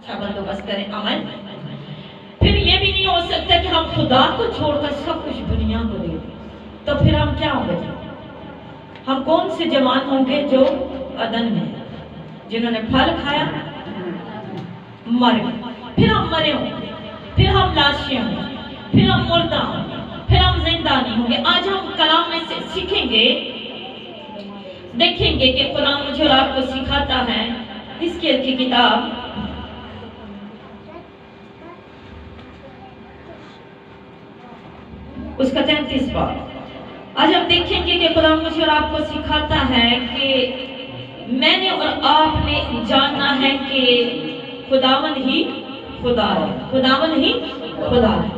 अच्छा बंदोबस्त करें। अमन, फिर ये भी नहीं हो सकता कि हम खुदा को छोड़कर सब कुछ दुनिया को दे दें, तो फिर हम क्या होंगे? हम कौन से जवान होंगे जो अदन में, जिन्होंने फल खाया मर गए, फिर हम मरे होंगे, फिर हम लाशें होंगे, फिर हम मुर्दा होंगे, फिर हम जिंदा नहीं होंगे। आज हम कलाम में से सीखेंगे, देखेंगे कि कुरान मुझे और आपको सिखाता है। हिजकिय्याह की किताब उसका 33 बाब। आज हम देखेंगे कि कुरान मुझे और आपको सिखाता है कि मैंने और आपने जानना है कि खुदावन ही खुदा है, खुदावन ही खुदा है।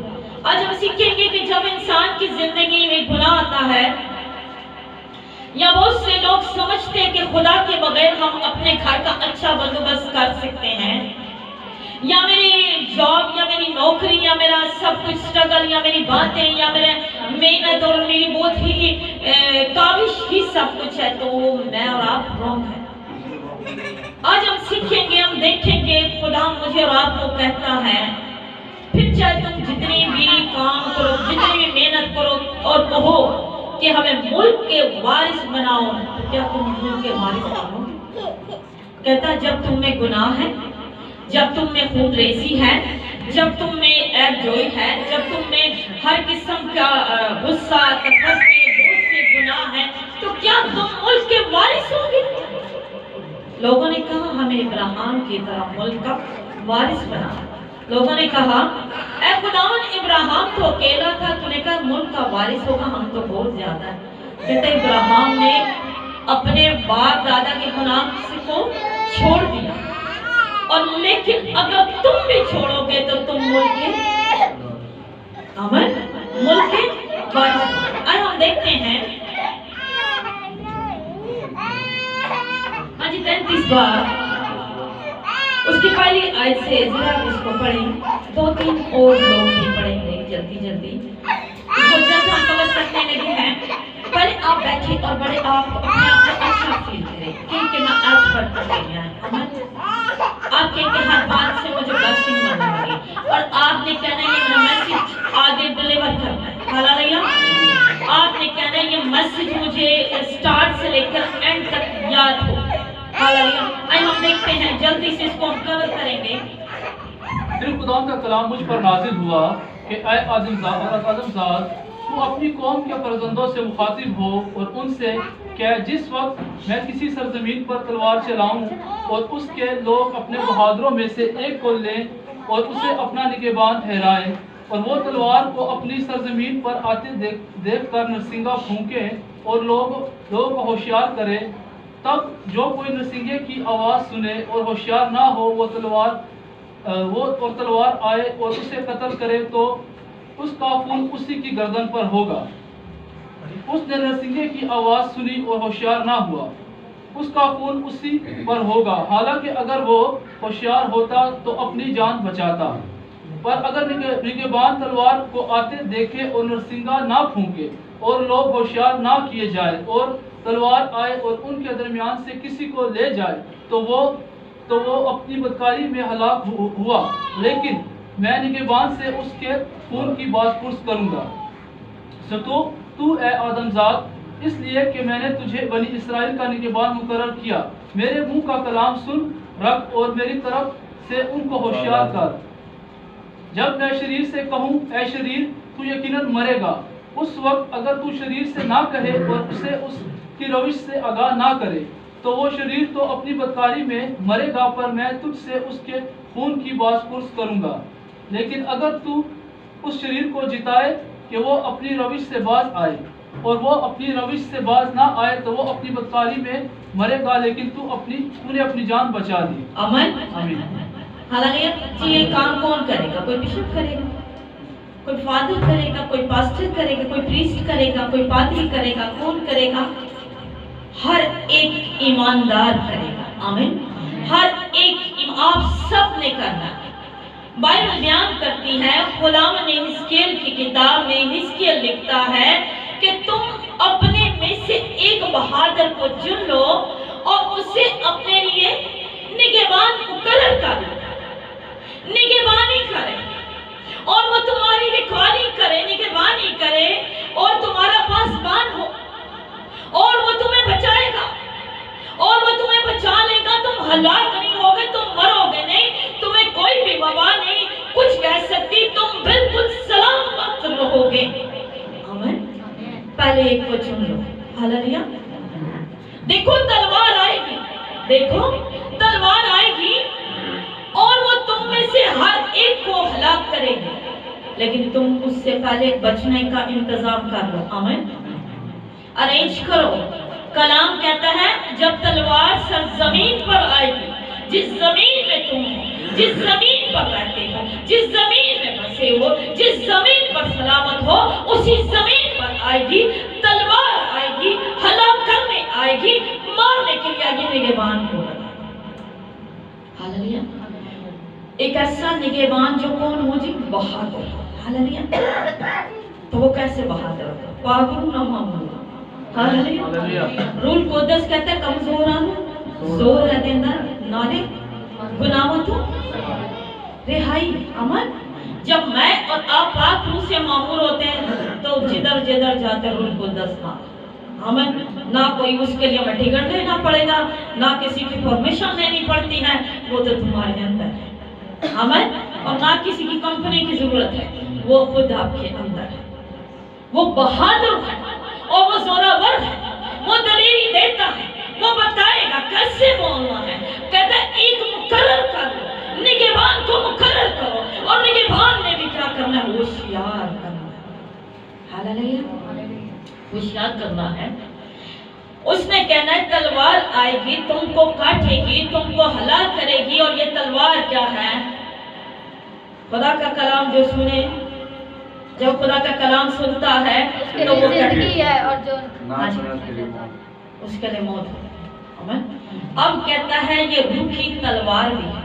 आज हम सीखेंगे कि जब इंसान की जिंदगी में गुनाह आता है, या बहुत से लोग समझते हैं कि खुदा के बगैर हम अपने घर का अच्छा बंदोबस्त कर सकते हैं, या मेरी जॉब या मेरी नौकरी या मेरा सब कुछ स्ट्रगल या मेरी बातें या मेरे मेहनत और मेरी बहुत ही काविश ही सब कुछ है, तो मैं और आप रॉन्ग है। आज हम सीखेंगे, हम देखेंगे खुदा मुझे और आपको कहता है, फिर चाहे तुम जितनी भी काम करो, जितनी भी मेहनत करो और कहो कि हमें मुल्क के वारिस बनाओ, तो क्या तुम मुल्क के वारिस बनोगे? कहता जब तुम में गुनाह है, जब तुम में खून रेसी है, जब तुम में ऐबजोई है, जब तुम में हर किस्म का गुस्सा, कफरत के बहुत से गुनाह है, तो क्या तुम मुल्क के वारिस होगे? लोगों ने कहा हमें इब्राहिम की तरह मुल्क का वारिस बना। लोगों ने कहा ऐ खुदावन, इब्राहिम तो अकेला था, तूने कहा मुल्क का वारिस होगा, हम तो बहुत ज्यादा है। कहते इब्राहिम ने अपने बाप दादा के गुनाह को छोड़ दिया, और लेकिन अगर तुम भी छोड़ोगे तो तुम मुल्क के अमन, मुल्क के वारिस। आज हम देखते हैं आज 33 बार उसकी पहली आयत से जरा इसको पढ़ें, 2-3 और लोग भी पढ़ेंगे जल्दी जल्दी, इसको जब हम कवर करने लगे हैं। पहले आप बैठे और बड़े आप अपने आप को अच्छा फील करें, क्योंकि मैं आज पढ़ रही हूँ। आपके हर बात से मुझे ब्लेसिंग मिलने लगी, और आपने कहना ये मेरा मैसेज आगे डिलीवर करना है। हालेलुया। आपने कहना ये मैसेज मुझे स्टार्ट से लेकर एंड तक याद हो। हालेलुया। हम देखते हैं जल्दी से इसको हम कवर करेंगे। फिर खुदा का कलाम मुझ पर नाजिल हुआ कि ऐ आदमजाद, तू अपनी कौम के फर्जंदों से मुखातिब हो और उनसे कह, जिस वक्त मैं किसी सरजमीन पर तलवार चलाऊं और उसके लोग अपने बहादुरों में से एक को लें और उसे अपना निगहबान ठहराएं, और वो तलवार को अपनी सरजमीन पर आते देख कर नरसिंगा फूंके और लोगों को होशियार करे, तब जो कोई नरसिंगे की आवाज़ सुने और होशियार ना हो, वो तलवार आए और उसे कत्ल करे, तो उसका खून उसी की गर्दन पर होगा। उसने नरसिंगे की आवाज़ सुनी और होशियार ना हुआ, उसका खून उसी पर होगा। हालांकि अगर वो होशियार होता तो अपनी जान बचाता, पर अगर निगहबान तलवार को आते देखे और नरसिंगा ना फूंके और लोग होशियार ना किए जाए और तलवार आए और उनके दरमियान से किसी को ले जाए, तो वो अपनी बदकारी में हलाक हुआ। लेकिन मैं निगहबान से उसके खून की बात-पुर्स करूंगा। सो तू ऐ आदमजाद, इसलिए कि मैंने तुझे बनी इसराइल का निगहबान मुकर्रर किया, मेरे मुंह का कलाम सुन रख और मेरी तरफ से उनको होशियार कर। जब मैं शरीर से कहूँ ऐ शरीर तू यकीनन मरेगा, उस वक्त अगर तू शरीर से ना कहे और उसे उसकी रविश से आगाह ना करे, तो वो शरीर तो अपनी बदकारी में मरेगा, पर मैं तुझसे उसके खून की बात-पुर्स करूंगा। लेकिन अगर तू उस शरीर को जिताए कि वो अपनी रविश से बाज आए, और वो अपनी रविश से बाज ना आए, तो वो अपनी बदकारी में मरेगा, लेकिन तूने अपनी जान बचा दी। आमीन। आमीन। हालांकि ये काम कौन करेगा? कोई बिशप करेगा, कोई फादर करेगा, कोई पास्टर करेगा, कोई प्रीस्ट करेगा, कोई पादरी करेगा, कौन करेगा? हर एक ईमानदार करेगा। आमीन। हर एक आप सब ने करना है। बाइबल बयान करती है, खुदाम ने हिजकिय्याह की किताब में हिजकिय्याह लिखता है कि तुम अपने में से एक बहादुर को चुन लो और उसे अपने लिए निगहबान मुकर्रर कर लो। पहले एक को चुन लो। हालेलुया। देखो तलवार आएगी, देखो तलवार आएगी और वो तुम में से हर एक को हलाक करेगी, लेकिन तुम उससे पहले बचने का इंतजाम कर लो। आमीन। अरेंज करो। कलाम कहता है जब तलवार सरजमीन पर आएगी, जिस जमीन में तुम हो, जिस जमीन पर रहते हो, जिस जमीन में बसे हो, जिस जमीन पर सलामत हो, उसी जमीन पर आएगी, तलवार आएगी, हलाक करने आएगी, मारने के लिए आएगी। निगहबान को हालेलुया। एक ऐसा निगहबान जो कौन हो जी? बहादुर। हालेलुया। तो वो कैसे बहादुर होगा? पागल ना मामूल। हालेलुया। रूल कोदस कहता है कमजोर आनो जोर है देना नाले गुनाहों रिहाई। अमन जब मैं और आप पाक रूह से मामूर होते हैं तो जिधर जिधर जाते रूल कोदस का हमें ना कोई उसके लिए हमें टिकट लेना पड़ेगा, ना किसी की परमिशन लेनी पड़ती है, वो तो तुम्हारे अंदर है। हमें और ना किसी की कंपनी की जरूरत है, वो खुद आपके अंदर है। वो बहादुर है और वो जोरावर है, वो दलील देता है, वो बताएगा कैसे बोलना है। कहता है एक मुकर्रर करो, निगहबान को मुकर्रर करो, और निगहबान ने भी क्या करना है? होशियार करना है। हालेलुया। होशियार करना है। उसने कहना है तलवार आएगी, तुमको काटेगी, तुमको हलाक करेगी। और ये तलवार क्या है? खुदा का कलाम जो सुने, जब खुदा का कलाम सुनता है तो वो जिंदगी है और जो उसके लिए मौत है। अब कहता है ये रूह की तलवार भी है।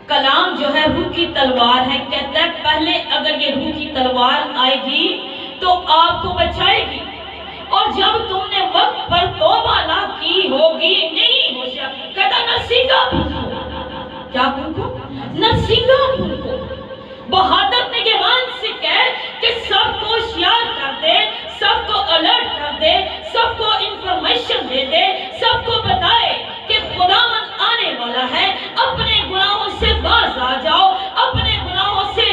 कलाम जो है रूह की तलवार है। कहता है पहले अगर ये रूह की तलवार आएगी तो आपको बचाएगी, और जब तुमने वक्त पर तौबा ना की होगी, नहीं होशिया कहता नरसिंगा भूखो। क्या भूखो? नरसिंगा भूखो। बहादुर निगहबान से कह कि सबको होशियार कर दे, सबको अलर्ट कर दे, सबको इंफॉर्मेशन दे दे, सबको बताए कि खुदावंद आने वाला है। अपने गुनाहों से बाज आ जाओ, अपने गुनाहों से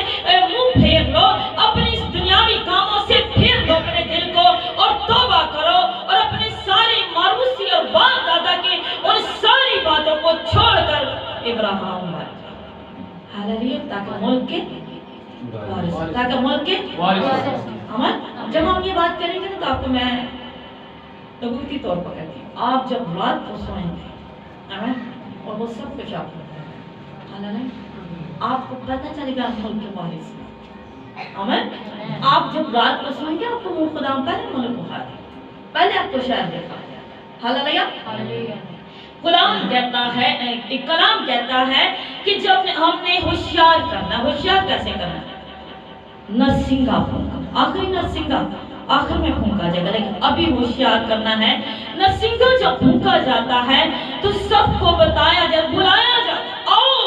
मुंह फेर लो, अपनी इस दुनियावी कामों से फेर लो अपने दिल को और तौबा करो, और अपनी सारी मारूसी और बाप दादा की उन सारी बातों को छोड़कर इब्राहिम बन जाओ। हालेलुया। ताकि मुल्क के वारिस, ताकि मुल्क के वारिस। अमन जब हम ये बात करेंगे ना तो आपको मैं तबूती तौर पर कहती हूँ, आप जब रात को सोएंगे अमन और वो सब कुछ आपको हालेलुया, आपको पता चलेगा मुल्क के वारिस। अमन आप जब रात को सोएंगे आपको वो खुदा पहले मुल्क बुखार, पहले आपको शहर देखा। हालेलुया। कलाम कहता है, कलाम कहता है कि जब हमने होशियार करना, होशियार कैसे करना? नरसिंगा फूंका, आखिरी नरसिंगा आखिर में फूंका जाएगा, लेकिन अभी होशियार करना है। नरसिंगा जब फूंका जाता है तो सबको बताया जाए, बुलाया जाए, आओ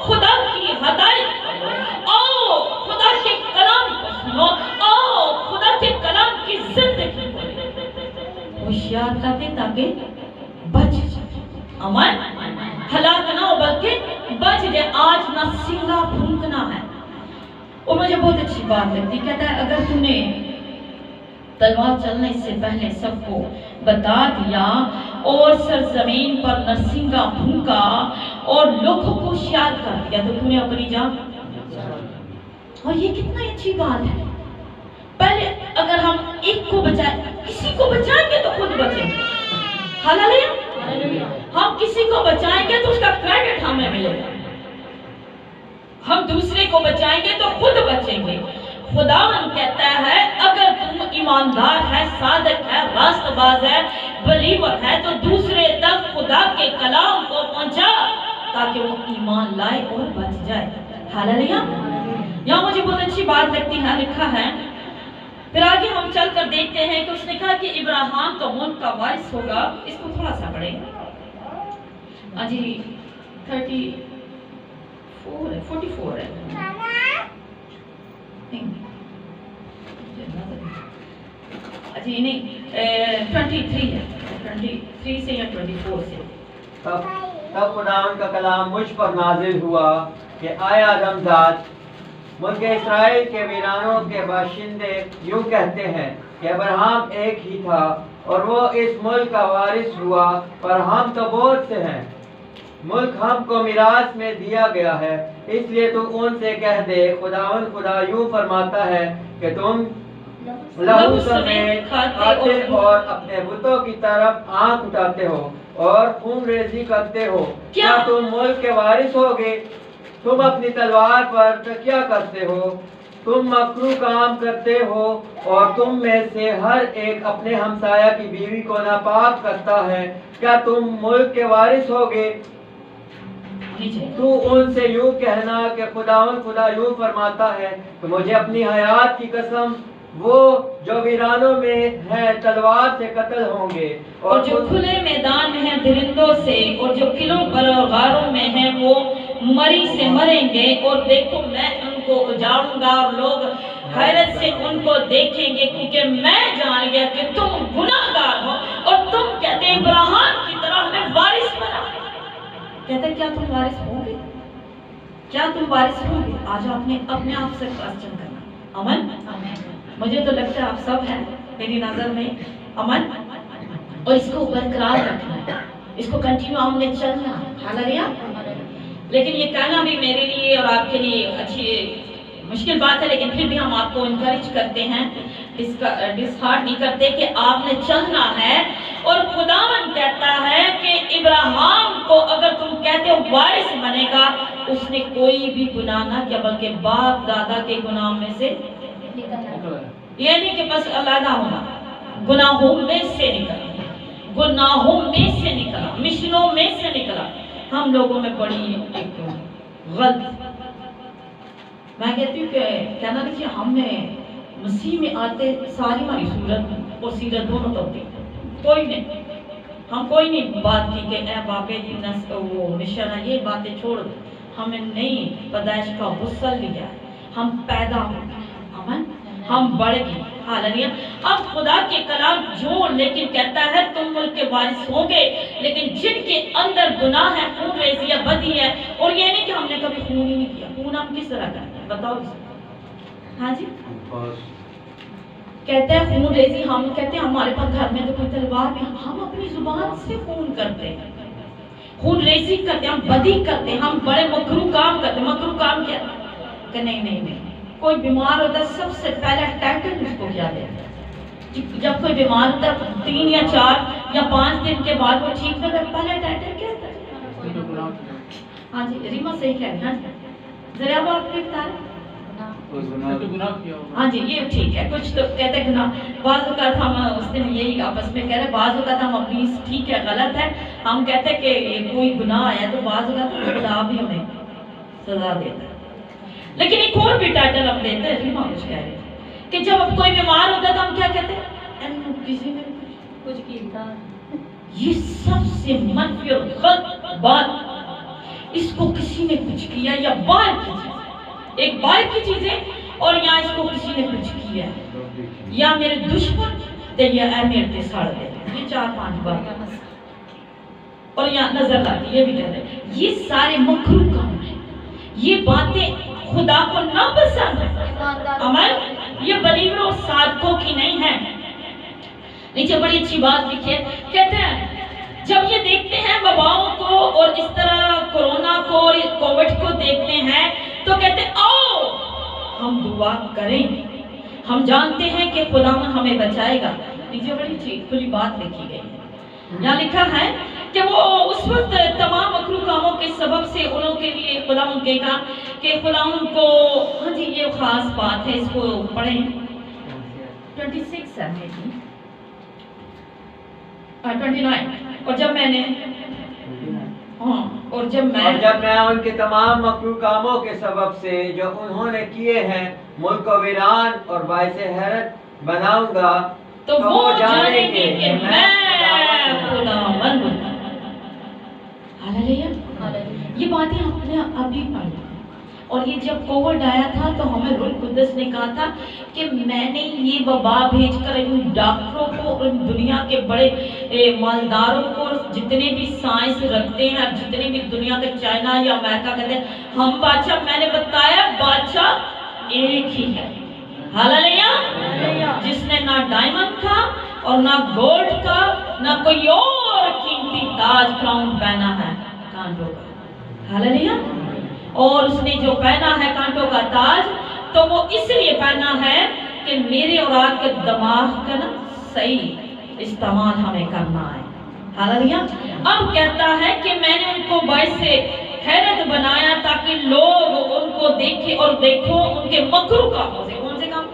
खुदा की हदायत करो, आओ खुदा के कलाम को सुनो, आओ खुदा के कलाम की जिंदगी को होशियार कर दे ताकि बच जाए। अमन हलाक ना हो बल्कि बच जाए। आज नरसिंगा फूंकना है। और मुझे बहुत अच्छी बात लगती, कहता है अगर तूने तलवार चलने से पहले सबको बता दिया और सरजमीन पर नरसिंगा फूंका और लोगों को होशियार कर दिया तो तूने अपनी जान। और ये कितना अच्छी बात है। पहले अगर हम एक को बचाए, किसी को बचाएंगे तो खुद बचेंगे। हालेलुया। हम किसी को बचाएंगे तो उसका क्रेडिट हमें मिलेगा, हम दूसरे को बचाएंगे तो खुद बचेंगे। खुदावन कहता है अगर तुम ईमानदार है, सादिक है, रास्तबाज है, बलीवर है तो दूसरे तक खुदा के कलाम को पहुंचा ताकि वो ईमान लाए और बच जाए। हालेलुया। यहाँ मुझे बहुत अच्छी बात लगती है, लिखा है फिर आगे हम चलकर देखते हैं कि उसने कहा कि इब्राहिम तो मुल्क का वारिस होगा। इसको थोड़ा सा पढ़ेंगे। अजी 34 है, 44 है, अजी नहीं 23 है, 23 से या 24 से। तब खुदावन का कलाम मुझ पर नाजिल हुआ कि आया आदमजाद, मुल्क इस्राएल के वीरानों के बाशिंदे यूं कहते हैं کہ ابراہیم ایک ہی تھا اور وہ اس ملک کا وارث ہوا، پر ہم تو بہت سے ہیں، ملک ہم کو میراث میں دیا گیا ہے، اس لیے تو ان سے کہہ دے خداوند خدا یوں فرماتا ہے کہ تم لہو سمیت کھاتے اور اپنے بتوں کی طرف آنکھ اٹھاتے ہو اور خون ریزی کرتے ہو، کیا تم ملک کے وارث ہوگے؟ تم اپنی تلوار پر تکیہ کرتے ہو، تم مکروہ کام کرتے ہو اور تم میں سے ہر ایک اپنے ہمسایہ کی بیوی کو ناپاک کرتا ہے، کیا تم ملک کے وارث ہوگے؟ تو ان سے یوں کہنا کہ خداوند خدا یوں فرماتا ہے کہ مجھے اپنی حیات کی قسم، وہ جو ویرانوں میں ہیں تلوار سے قتل ہوں گے، اور جو کھلے میدان میں ہیں درندوں سے، اور جو قلعوں پر اور غاروں میں ہیں وہ مری سے مریں گے، اور دیکھو میں ان کو اجاڑوں گا اور لوگ حیرت سے ان کو دیکھیں گے، کیونکہ میں جان گیا کہ تم گناہگار ہو اور تم کہتے ابراہیم کی طرح ہمیں وارث بنا۔ کہتے ہیں کیا تم وارث ہوں گے؟ کیا تم وارث ہوں گے؟ آج آپ نے اپنے آپ سے کوسچن کرنا۔ امن؟ مجھے تو لگتا ہے آپ سب ہیں میری نظر میں امن، اور اس کو برقرار رکھنا ہے، اس کو کنٹینیو ہم نے چلنا ہے، ہاللویا۔ لیکن یہ کہنا بھی میرے لیے اور آپ کے لیے اچھی مشکل بات ہے، لیکن پھر بھی ہم آپ کو انکریج کرتے ہیں، ڈسہارٹ نہیں کرتے کہ آپ نے چلنا ہے۔ اور خداوند کہتا ہے کہ ابراہیم کو اگر تم کہتے ہو وارث بنے گا، اس نے کوئی بھی گناہ نہ کیا بلکہ باپ دادا کے گناہ میں سے یہ نہیں کہ بس علیحدہ ہونا، گناہوں میں سے نکلا، گناہوں میں سے نکلا، مشنوں میں سے نکلا۔ ہم لوگوں میں بڑی ایک غلط، میں کہتی ہوں کہ کہنا دیکھیے ہم نے مسیح میں آتے ساری ہماری صورت اور سیرت دونوں توڑی، کوئی نہیں، ہم کوئی نہیں بات کی کہ اے باپے جی وہ مشن ہے، یہ باتیں چھوڑ دو، ہمیں نہیں پیدائش کا غسل لیا، ہم پیدا ہو گئے، امن، ہم بڑھ گئے، ہاللویا۔ اب خدا کے کلام جو لیکن کہتا ہے تم ملک کے وارث ہوں گے، لیکن جن کے اندر گناہ ہے، خون ریزی ہے، بدی ہے، اور یہ نہیں کہ ہم نے کبھی خون ہی نہیں کیا، خون ہم کس طرح کرتے ہیں بتاؤ کس؟ ہاں جی کہتے ہیں خون ریزی، ہم کہتے ہیں ہمارے پاس گھر میں تو کوئی تلوار بھی، ہم اپنی زبان سے خون کرتے ہیں، خون ریزی کرتے ہیں، ہم بدی کرتے ہیں، ہم بڑے مکروہ کام کرتے ہیں۔ مکروہ کام کیا کہ نہیں کوئی بیمار ہوتا ہے سب سے پہلا ٹائٹل اس کو کیا دیتا ہے؟ جب کوئی بیمار ہوتا ہے 3 یا 4 یا 5 دن کے بعد وہ ٹھیک ہوتا ہے، پہلا ٹائٹل کیا ہوتا ہے؟ ہاں جی ریما صحیح کہہ رہی ہیں، ذرا وہ آپ نے بتایا ہاں جی یہ ٹھیک ہے، کچھ تو کہتے ہیں گناہ، بعض اوقات ہم اس دن یہی آپس میں کہہ رہے ہیں، بعض اوقات ہم اپنی ٹھیک ہے غلط ہے، ہم کہتے ہیں کہ کوئی گناہ آیا تو بعض اوقات خدا بھی ہمیں سزا دیتا ہے۔ لیکن ایک اور بھی ٹائٹل ہم دیتے ہیں، ریما کچھ کہہ رہے ہیں کہ جب کوئی بیمار ہوتا ہے تو ہم کیا کہتے ہیں؟ کسی نے کچھ کیا، یہ سب سے منفی اور غلط بات، اس کو کسی نے کچھ کیا یا باہر کی چیز، ایک باہر کی چیزیں، اور یہاں اس کو کسی نے کچھ کیا، یا میرے دشمن تے یا اے میرے تے ساڑ دے، یہ 4-5 بات، اور یہاں نظر لاتی یہ بھی کہتے ہیں، یہ سارے مکروہ کام ہیں، یہ باتیں خدا کو ناپسند ہے، امن یہ بلیوروں اور صادقوں کی نہیں ہے۔ نیچے بڑی اچھی بات لکھی ہے، کہتے ہیں جب یہ دیکھتے ہیں وباؤں کو اور اس طرح کورونا کو اور کووڈ کو دیکھتے ہیں تو کہتے ہیں آؤ ہم دعا کریں، ہم جانتے ہیں کہ خداوند ہمیں بچائے گا۔ نیچے بڑی اچھی کھلی بات لکھی گئی ہے، یہاں لکھا ہے کہ وہ اس وقت تمام مکروہ کاموں کے سبب سے انہوں کے لیے خداوند کہے گا کہ خداوند کو، ہاں جی یہ خاص بات ہے، اس کو پڑھیں 26 ہے میری 29، اور جب میں نے اور جب میں ان کے تمام مکروہ کاموں کے سبب سے جو انہوں نے کیے ہیں ملک کو ویران اور باعث حیرت بناؤں گا تو وہ جانیں گے کہ میں خداوند ہوں۔ یہ باتیں ہم نے ابھی پڑھی، اور یہ جب کووڈ آیا تھا تو ہمیں روح القدس نے کہا تھا کہ میں نے یہ وبا بھیج کر ان ڈاکٹروں کو اور دنیا کے بڑے مالداروں کو، جتنے بھی سائنس رکھتے ہیں، جتنے بھی دنیا کے چائنا یا امریکہ کہتے ہیں ہم بادشاہ، میں نے بتایا بادشاہ ایک ہی ہے، हालेलुया। जिसने ना डायमंड का और ना गोल्ड का ना कोई और कीमती ताज क्राउन पहना है कांटों का। हालेलुया। और उसने जो पहना है कांटों का ताज, तो वो इसलिए पहना है कि मेरे और आपके दिमाग का ना सही इस्तेमाल हमें करना है। हालेलुया। अब कहता है कि मैंने उनको वैसे हैरत बनाया ताकि लोग उनको देखें और देखो उनके मकरू कामों से। कौन से काम?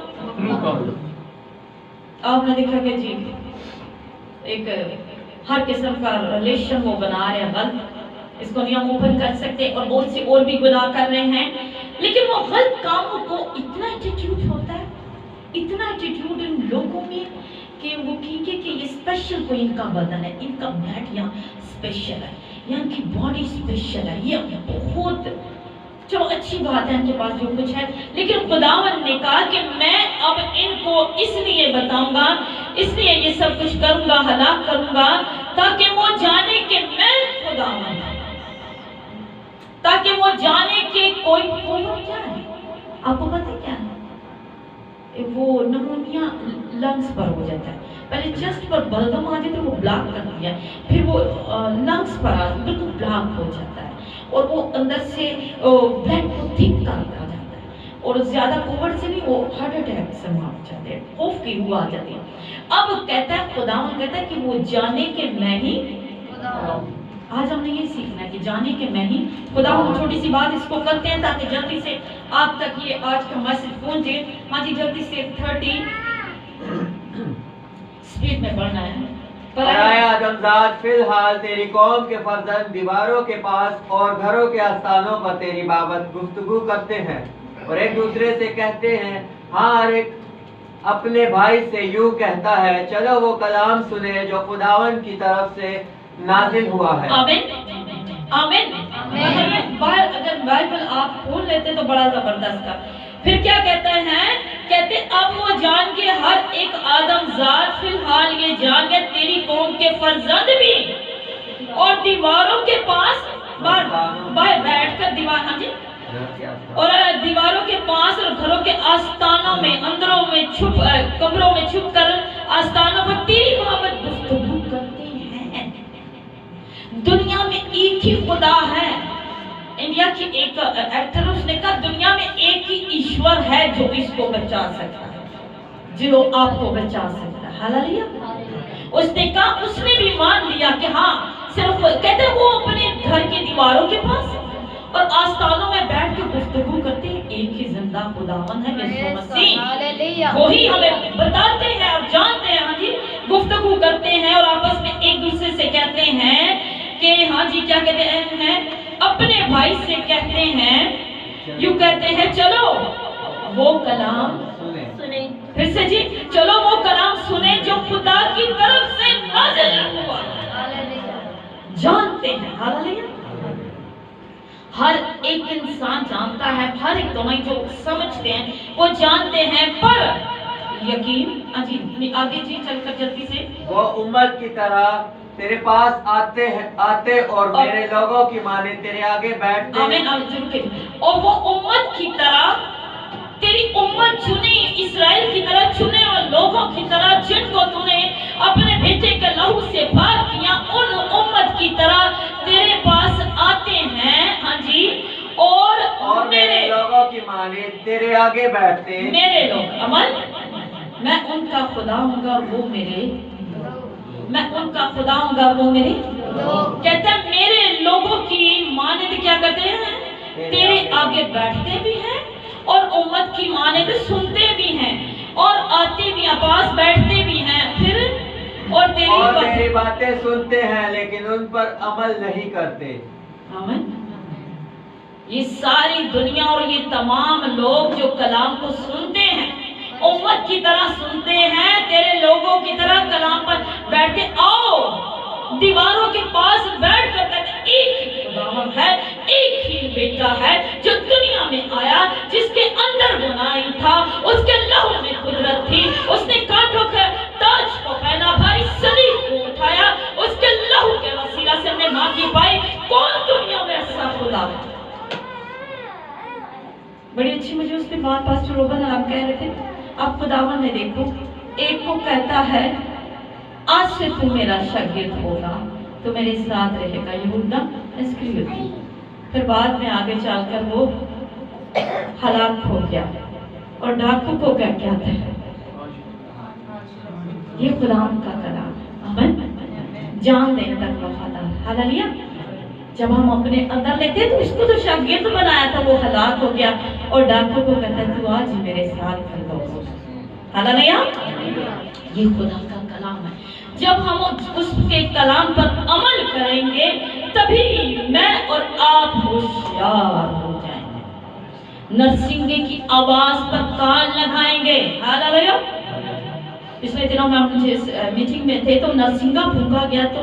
आपने देखा कि जी एक हर किस्म का रिलेशन वो बना रहे हैं, गलत, इसको नहीं हम ओपन कर सकते, और बहुत से और भी गुनाह कर रहे हैं, लेकिन वो गलत कामों को इतना एटीट्यूड होता है, इतना एटीट्यूड इन लोगों में कि वो कहेंगे कि ये स्पेशल कोई इनका बदन है, इनका बैट यहाँ स्पेशल है, यहाँ की बॉडी स्पेशल है, ये बहुत, चलो अच्छी बात है इनके पास जो कुछ है, लेकिन खुदावन ने कहा कि मैं अब इनको इसलिए बताऊंगा, इसलिए ये सब कुछ करूंगा, हलाक करूंगा, ताकि वो जाने कि मैं खुदावन, ताकि वो जाने कि कोई क्या है। आपको पता है क्या है? वो निमोनिया लंग्स पर हो जाता है, पहले चेस्ट पर बलगम आ जाता है, वो ब्लॉक कर दिया, फिर वो लंग्स पर बिल्कुल ब्लॉक हो जाता है, और वो अंदर से ब्लड को थिक कर जाता है, और ज्यादा कोविड से नहीं, वो हार्ट अटैक से मार जाते हैं, खौफ की हुआ आ जाती है। अब कहता है खुदावन कहता है कि वो जाने के मैं ही, आज हमने ये सीखना है कि जाने के मैं ही खुदा। छोटी सी बात इसको करते हैं ताकि जल्दी से आप तक ये आज का मैसेज पहुंचे। हाँ जी, जल्दी से 30 स्पीड में पढ़ना है। पराया आदमजाद फिलहाल तेरी कौम के फर्जंद दीवारों के पास और घरों के आस्थानों पर तेरी बाबत गुफ्तगू करते हैं और एक दूसरे से कहते हैं, हाँ, हर एक अपने भाई से यूं कहता है, चलो वो कलाम सुने जो खुदावन की तरफ से नाजिल हुआ है। आमीन आमीन। अगर बाइबल आप खोल लेते तो बड़ा जबरदस्त था। फिर क्या कहते हैं? कहते अब वो जान के हर एक आदमजाद फिलहाल ये जान के तेरी कौम के फर्जंद भी और दीवारों के पास बाहर बैठकर दीवार, हाँ जी, और दीवारों के पास और घरों के आस्थानों में, अंदरों में छुप, कमरों में छुप कर आस्थानों पर तेरी बाबत गुफ्तगू करते हैं। दुनिया में एक ही खुदा है। इंडिया की एक एक्टर, उसने कहा दुनिया में एक ही ईश्वर है जो इसको बचा सकता है, जो आपको बचा सकता है। हालेलुया। उसने कहा, उसने भी मान लिया कि हाँ, सिर्फ कहते वो अपने घर की दीवारों के पास और आस्थानों में बैठ के गुफ्तगू करते हैं, एक ही जिंदा खुदावन है यीशु मसीह, वही हमें बताते हैं और जानते हैं। हाँ जी, गुफ्तगू करते हैं और आपस में एक दूसरे से कहते हैं कि हाँ जी, क्या कहते हैं? अपने भाई से कहते हैं, यूं कहते हैं, चलो वो कलाम सुने। फिर से जी, चलो वो कलाम सुने जो खुदा की तरफ से नाज़िल हुआ। जानते हैं, हालेलुया। हर एक इंसान जानता है, हर एक दोनों जो समझते हैं वो जानते हैं, पर यकीन, अजी आगे जी चलकर जल्दी से, वो उम्मत की तरह तेरे पास आते और मेरे लोगों की माने तेरे आगे बैठते। आमीन। और वो उम्मत की तरह, तेरी उम्मत चुनी, इस्राएल की तरह चुने और लोगों की तरह जिनको तूने अपने बेटे के लहू से पाक किया, उन उम्मत की तरह तेरे पास आते हैं। हाँ जी, और मेरे लोगों की माने तेरे आगे बैठते। मेरे लोग, अमल, मैं उनका खुदा हूँगा, वो मेरे, मैं उनका खुदा हूँगा, वो मेरे। कहता है मेरे लोगों की माने क्या करते हैं? तेरे आगे बैठते भी हैं और उम्मत की माने सुनते भी हैं और आते भी, पास बैठते भी हैं, फिर और तेरी बातें सुनते हैं लेकिन उन पर अमल नहीं करते। आमीन। ये सारी दुनिया और ये तमाम लोग जो कलाम को सुनते हैं, उम्मत की तरह सुनते हैं, तेरे लोगों की तरह कलाम पर बैठते, आओ दीवारों के पास बैठ कर कहते, एक ही खुदावन है, एक ही बेटा है जो दुनिया में आया, जिसके अंदर गुनाह था, उसके लहू में कुदरत थी, उसने कांटों के ताज को पहना, भारी सलीब को उठाया, उसके लहू के वसीला से हमने माफी पाई। कौन दुनिया में ऐसा खुदा है? बड़ी अच्छी मुझे उसके बाद पास्टर रोबन आप कह रहे थे, अब खुदावन ने देखो, एक को कहता है आज से तू मेरा शागिर्द होगा, तो मेरे साथ रहेगा, यहूदा इस्करियोती। फिर बाद में आगे चलकर वो हलाक हो गया और डाकू को क्या कहते हैं। ये खुदावन का कलाम, आमीन। जान देने तक वफादार, हालेलुया। जब हम अपने अंदर लेते तो इसको तो शागिर्द बनाया था, वो हलाक हो गया और डाकू को कहता है तू आज मेरे साथ फिरदौस, हालेलुया। ये खुदा का कलाम है। जब हम उसके कलाम पर अमल करेंगे तभी मैं और आप होशियार हो जाएंगे, नरसिंगे की आवाज पर कान लगाएंगे, हालेलुया। पिछले दिनों में हम मीटिंग में थे तो नरसिंगा फूंका गया, तो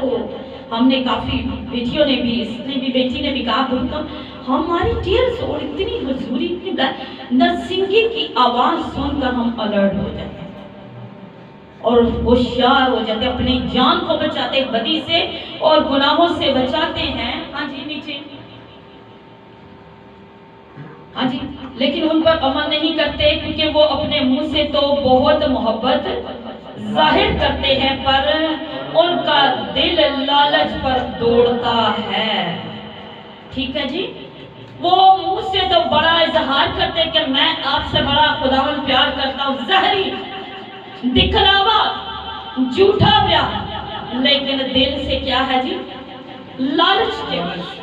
हमने काफी बेटियों ने भी, इसने भी, बेटी ने भी कहा फूंका, हमारी टीयर्स और इतनी हुजूरी, इतनी नरसिंगे की आवाज सुनकर हम अलर्ट हो जाते हैं और होशियार हो जाते, अपनी जान को बचाते, बदी से और गुनाहों से बचाते हैं। हाँ जी, नीचे, हाँ जी। लेकिन उन पर अमल नहीं करते क्योंकि वो अपने मुंह से तो बहुत मोहब्बत जाहिर करते हैं पर उनका दिल लालच पर दौड़ता है। ठीक है जी, वो मुंह से तो बड़ा इजहार करते हैं कि मैं आपसे बड़ा खुदावन प्यार करता हूँ, जहरी दिखलावा, झूठा प्यार, लेकिन दिल से क्या है जी, लालच के वश।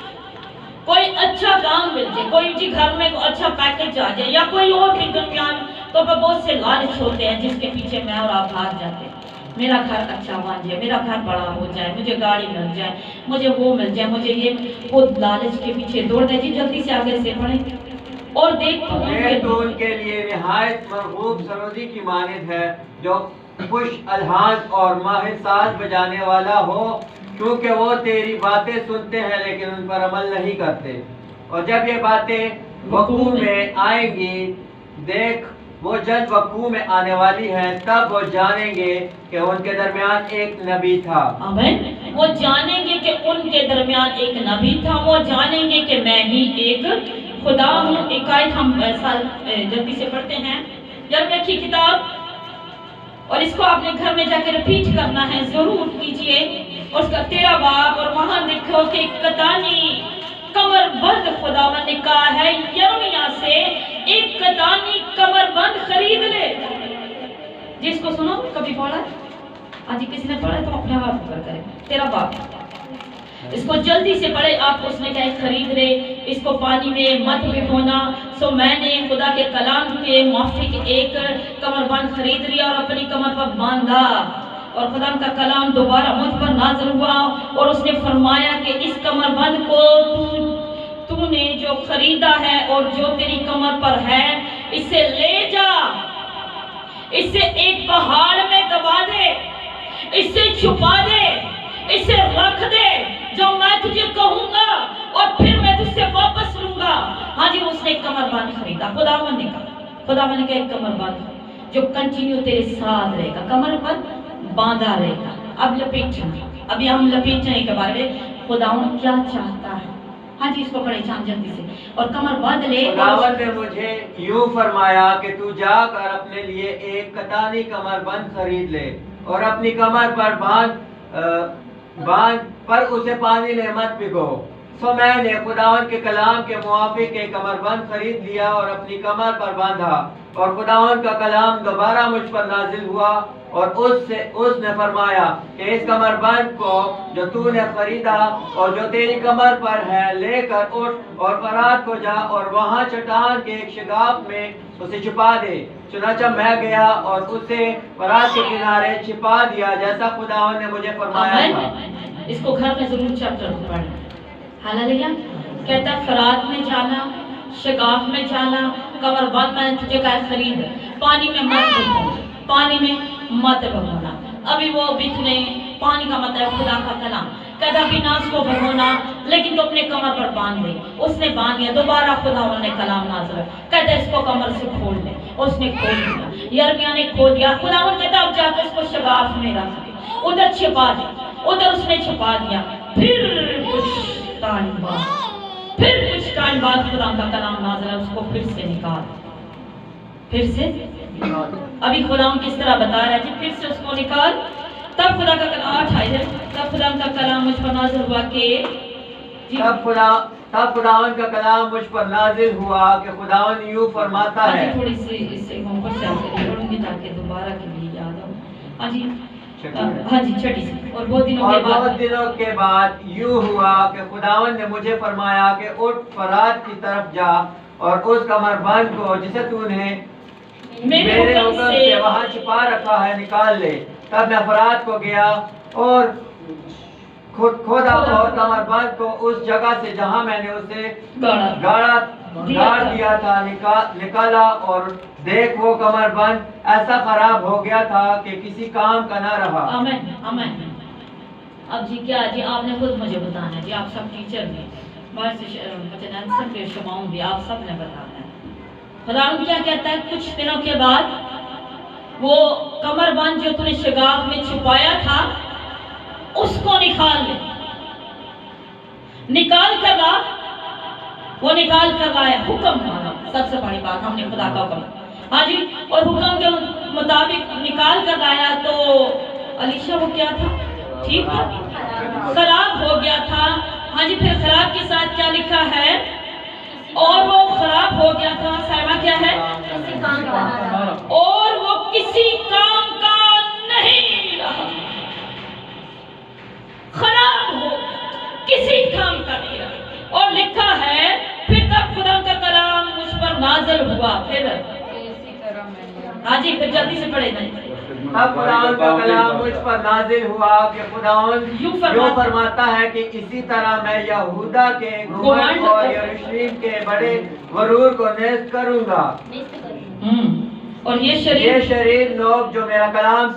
कोई अच्छा काम मिल जाए, कोई जी घर में अच्छा पैकेज आ जाए या कोई और भी दरमियान, तो बहुत से लालच होते हैं जिसके पीछे मैं और आप भाग जाते हैं। मेरा घर अच्छा बन जाए, मेरा घर बड़ा हो जाए, मुझे गाड़ी मिल जाए, मुझे वो मिल जाए, मुझे ये, वो लालच के पीछे दौड़ दे जी। जल्दी से आगे से पढ़े और देख तो उनके लिए निहायत मरगूब सरोदी की मानिद है जो खुश अलहाज और माहिर साज बजाने वाला हो, क्योंकि वो तेरी बातें सुनते हैं लेकिन उन पर अमल नहीं करते। और जब ये बातें वकूअ में आएंगी, देख वो जल्द वकूअ में आने वाली हैं, तब वो जानेंगे कि उनके दरमियान एक नबी था। आमीन। वो जानेंगे कि उनके दरमियान एक नबी था, वो जानेंगे कि मैं ही एक खुदा हूँ। एक आयत हम जल्दी से पढ़ते हैं, यिर्मयाह की किताब, और इसको आपने घर में जाकर रिपीट करना है, जरूर कीजिए। और उसका 13 बाब, और वहां देखो कि कतानी कमरबंद खुदावन ने कहा है यिर्मयाह से, एक कतानी कमरबंद खरीद ले। जिसको सुनो कभी पढ़ा, आज किसी ने पढ़ा तो अपने आप ऊपर करें। 13 बाब, इसको जल्दी से पढ़े आप। उसने कहा खरीद ले, इसको पानी में मत भिगोना। सो मैंने खुदा के कलाम के मुआफिक एक कमरबंद खरीद लिया और अपनी कमर पर बांधा, और खुदा का कलाम दोबारा मुझ पर नाज़िल हुआ और उसने फरमाया कि इस कमरबंद को तूने जो खरीदा है और जो तेरी कमर पर है, इसे ले जा, इसे एक पहाड़ में दबा दे, इसे छुपा दे, इसे रख दे, जो मैं तुझे कहूंगा और फिर मैं तुझसे वापस लूंगा। हाँ जी, उसने एक कमरबंद खरीदा। खुदावन ने कहा, खुदावन ने कहा एक कमरबंद जो कंटिन्यू तेरे साथ रहेगा, कमर पर बांधा रहेगा। अब लपेटना, अभी हम लपेटने के बारे में खुदावन क्या चाहता है। हाँ जी, इसको पढ़े चांद जल्दी से, और कमर बांध ले। खुदावन ने मुझे यूं फरमाया कि तू जाकर अपने लिए एक कतानी कमरबंद खरीद ले और अपनी कमर पर बांध पर उसे पानी में मत भिगो। सो मैंने खुदावन के कलाम के मुआफिक एक कमरबंद खरीद लिया और अपनी कमर पर बांधा, और खुदावन का कलाम दोबारा मुझ पर नाजिल हुआ और उसने फरमाया कि इस कमरबंद को जो तूने खरीदा और जो तेरी कमर पर है लेकर उठ और फरात को जा और वहाँ चट्टान के एक शिगाफ में उसे छुपा दे। चुनाचा मैं गया और उसे फरात के किनारे छिपा दिया जैसा खुदावन ने मुझे फरमाया था। इसको घर में जरूर चैप्टर पढ़ना। हालेलुया। कहता है फरात में जाना, शिगाफ में जाना, कमरबंद मैंने तुझे कहा खरीद, पानी में मत डूबो, पानी में मत बहना। अभी वो बिखरे, पानी का मतलब खुदा का कलाम, कहता विनाश को बहना, लेकिन तो अपने कमर पर बांध दे। उसने बांध लिया, दोबारा खुदावन ने कलाम नाज़िल, कहता इसको कमर से खोल ले, उसने खोल दिया। यिर्मयाह ने खोल दिया। खुदावन कहता अब जाकर इसको शिगाफ में रख दे, उधर छिपा दे, उधर उसने छिपा दिया। फिर कुछ टाइम बाद खुदा का कलाम नाज़िल, उसको फिर से निकाल, फिर से अभी खुदा किस तरह बता रहा है जी, फिर से उसको निकाल। तब खुदा का कलाम 8 आए थे, तब खुदा का कलाम मुझ पर नाज़िल हुआ कि तब खुदावन का कलाम मुझ पर नाजिल हुआ कि खुदावन यूं फरमाता है। थोड़ी सी इससे हम पर पढ़ूंगी ताकि दोबारा के लिए याद हो। हाँ जी, हाँ जी, छठी से। और बहुत दिनों के बाद यूं हुआ कि खुदावन ने मुझे फरमाया कि उठ फरात की तरफ जा और उस कमरबंद को जिसे तूने मेरे हुक्म से वहां छिपा रखा है निकाल ले। तब मैं फरात को गया और खोदा और कमरबंद को उस जगह से जहां मैंने उसे गाड़ दिया था निकाला, और देख वो कमरबंद ऐसा खराब हो गया था कि किसी काम का ना रहा। आमीन, आमीन। अब जी क्या जी, आपने खुद मुझे बताना है जी, आप सब टीचर भी, शमाउन भी, आप सब ने बताना है। खुदा क्या कहता है, कुछ दिनों के बाद वो कमरबंद जो तूने शगाफ में छुपाया था उसको निकाल ले, निकाल कर ला। वो निकाल कर लाया, हुक्म माना, सबसे बड़ी बात, हमने खुदा का हुक्म, हाँ जी, और हुक्म के मुताबिक निकाल कर लाया। तो अलीशा वो क्या था, ठीक था, खराब हो गया था। हाँ जी, फिर खराब के साथ क्या लिखा है, और वो खराब हो गया था, साहिबा क्या है, और वो किसी काम का नहीं रहा, खराब हो किसी काम का नहीं रहा। और लिखा है फिर तब खुदा का कलाम मुझ पर नाज़िल हुआ। फिर हाँ जी, फिर जल्दी से पढ़े नहीं। तब खुदावन का कलाम मुझ पर नाजिल हुआ कि खुदावन यूं फरमाता है कि इसी तरह मैं यहूदा के घुमंड और यरूशलेम के बड़े गरूर को नेस्त करूंगा। और ये शरीर लोग जो मेरा कलाम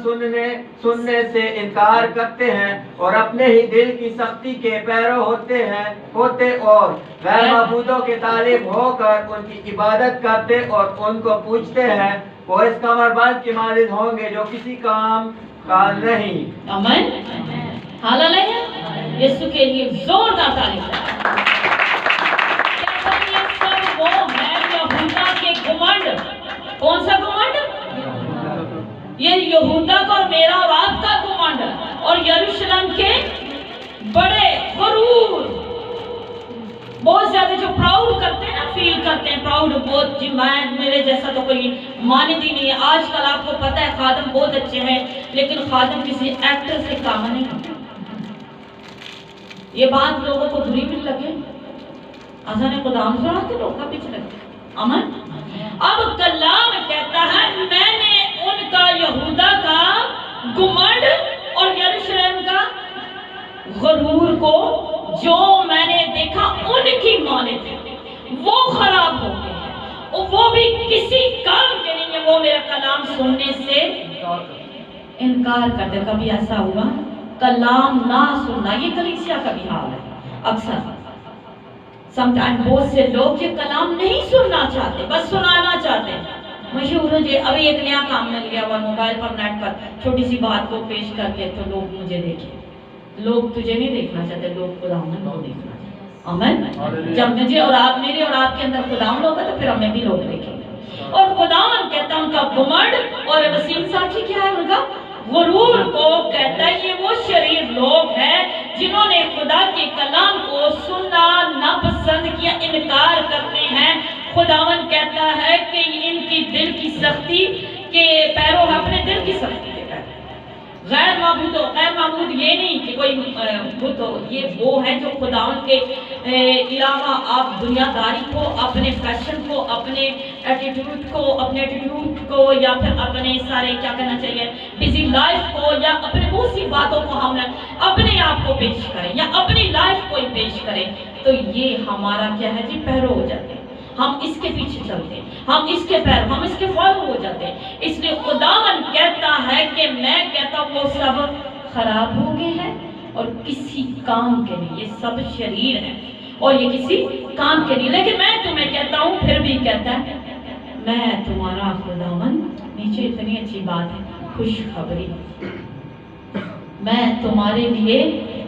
सुनने से इनकार करते हैं और अपने ही दिल की सख्ती के पैरों होते और गैर माबूदों के तालिब होकर उनकी इबादत करते और उनको पूछते हैं, वो इस कमरबंद के मालिक होंगे जो किसी काम का नहीं। आमीन, हालेलुया, यीशु के लिए जोरदार तालियां। ये सब वो है यहूदा के घमंड। कौन सा घमंड? ये यहूदा का और मेरा और आपका घमंड, और यरूशलेम के बड़े गरूर, बहुत ज्यादा जो प्राउड करते हैं ना, फील करते हैं प्राउड, बहुत जी मैं, मेरे जैसा तो कोई मानती नहीं है। आजकल आपको पता है खादम बहुत अच्छे हैं, लेकिन खादम किसी एक्टर से काम नहीं करता। ये बात लोगों को बुरी भी लगे, अजाने खुदाम से आके लोग का पीछे लगे। अमन अब कलाम कहता है मैंने उनका यहूदा का घमंड और यरूशलेम का गरूर को जो मैंने देखा उनकी माने थे वो खराब हो गए हैं, और वो भी किसी काम के नहीं है। वो मेरा कलाम सुनने से इनकार करते। कभी ऐसा हुआ कलाम ना सुनना, ये कलीसिया का भी हाल है अक्सर। समटाइम बहुत से लोग ये कलाम नहीं सुनना चाहते, बस सुनाना चाहते हैं। मशहूर है जी, अभी एक नया काम मिल गया हुआ मोबाइल पर, नेट पर, छोटी सी बात को पेश करके तो लोग मुझे देखें। लोग तुझे नहीं देखना चाहते, लोग खुदावन को देखना चाहते। आमीन। जब मुझे और आप, मेरे और आपके अंदर खुदावन होगा तो फिर हमें भी लोग देखेंगे। और खुदावन कहता है उनका घमंड, और वसीम साथी क्या है उनका गुरूर को कहता है ये वो शरीर लोग हैं जिन्होंने खुदा के कलाम को सुनना ना पसंद किया, इनकार करते हैं। खुदावन कहता है कि इनकी दिल की सख्ती के पैरों, अपने दिल की सख्ती के पैरों, गैर माबूद ये नहीं कि कोई बुत हो, ये वो है जो खुदावन के अलावा आप दुनियादारी को, अपने फैशन को, अपने एटीट्यूड को या फिर अपने सारे क्या कहना चाहिए बिजी लाइफ को, या अपने बहुत सी बातों को हम अपने आप को पेश करें या अपनी लाइफ को ही पेश करें, तो ये हमारा क्या है जी, पैरों हो जाते हैं। हम इसके पीछे चलते हैं, हम इसके पैर, हम इसके फॉलो हो जाते हैं। इसलिए खुदावन कहता है कि मैं कहता हूँ वो सब खराब हो गए हैं और किसी काम के नहीं, ये सब शरीर है और ये किसी काम के नहीं। लेकिन मैं तुम्हें कहता हूँ, फिर भी कहता है मैं तुम्हारा खुदावन, नीचे इतनी अच्छी बात है, खुशखबरी, मैं तुम्हारे लिए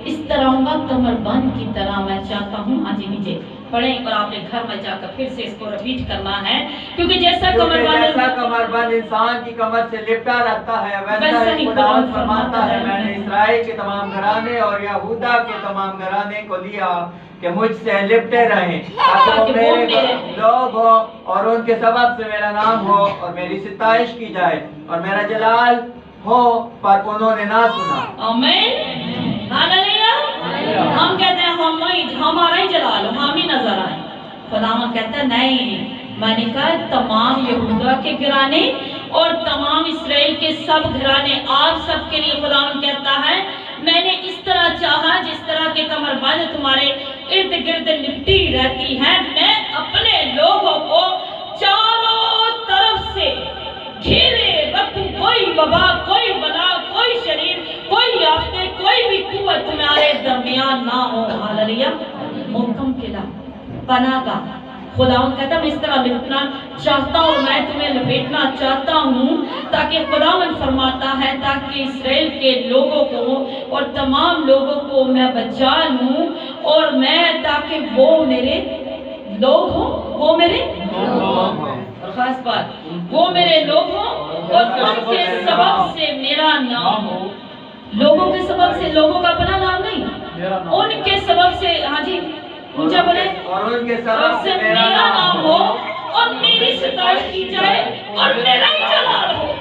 इस तरह होगा कमरबंद की तरह मैं चाहता हूँ। हाँ जी नीचे पढ़ें और आपने घर में जाकर फिर से इसको रिपीट करना है, क्योंकि जैसा कमरबंद इंसान की कमर से लिपटा रहता है वैसा ही खुदावंद फरमाता है, मैंने इस्राएल के तमाम घराने और यहूदा के तमाम घराने को लिया कि मुझसे लिपटे रहें, ताकि वो मेरे लोग हो और उनके सबब से मेरा नाम हो और मेरी सिताइश की जाए और मेरा जलाल हो, पर उन्होंने ना सुना। आमीन, हालेलुया। हम कहते हैं हमारा ही जलाल हो, हम ही नजर आए। खुदावंद कहता है नहीं, मैंने कहा तमाम यहूदा के घराने और तमाम इस्राएल के सब घराने, आप सबके लिए खुदावंद कहता है मैंने इस तरह चाहा जिस तरह के कमरबंद तुम्हारे इर्द गिर्द लिपटी रहती है, मैं अपने लोगों को चारों तरफ से घेरे रखूं, कोई वबा, कोई बला, कोई शरीर, कोई आफते, कोई भी कुव्वत तुम्हारे दरमियान ना हो। हालेलुया। मुहकम किला पनागा खुदावंद कहता मैं इस तरह लिपटना चाहता हूँ, मैं तुम्हें लपेटना चाहता हूँ, ताकि खुदावंद फरमाता है ताकि इस्राएल के लोगों को और तमाम लोगों को मैं बचा लूँ, और मैं ताकि वो मेरे लोग हों, वो मेरे और खास बात वो मेरे लोग हों और उनके सबब से मेरा नाम हो। लोगों के सबब से, लोगों का अपना नाम नहीं, उनके सबब से, हाँ जी ऊंचा बोले, और उनके सबब से मेरा नाम हो और मेरी सिताइश की जाए और मेरा ही जलाल हो।